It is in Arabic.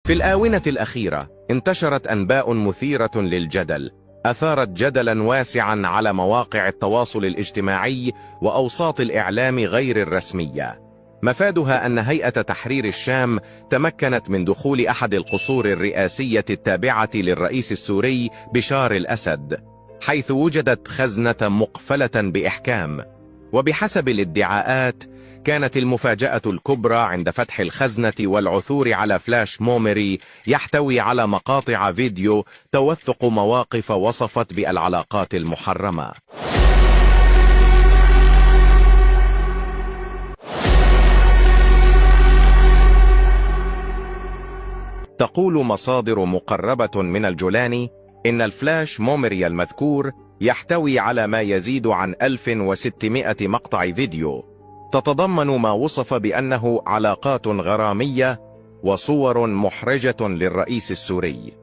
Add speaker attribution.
Speaker 1: في الآونة الأخيرة انتشرت أنباء مثيرة للجدل أثارت جدلا واسعا على مواقع التواصل الاجتماعي وأوساط الإعلام غير الرسمية. مفادها أن هيئة تحرير الشام تمكنت من دخول أحد القصور الرئاسية التابعة للرئيس السوري بشار الأسد، حيث وجدت خزنة مقفلة بإحكام. وبحسب الادعاءات كانت المفاجأة الكبرى عند فتح الخزنة والعثور على فلاش ميموري يحتوي على مقاطع فيديو توثق مواقف وصفت بالعلاقات المحرمة. تقول مصادر مقربة من الجولاني إن الفلاش ميموري المذكور يحتوي على ما يزيد عن 1600 مقطع فيديو تتضمن ما وصف بأنه علاقات غرامية وصور محرجة للرئيس السوري.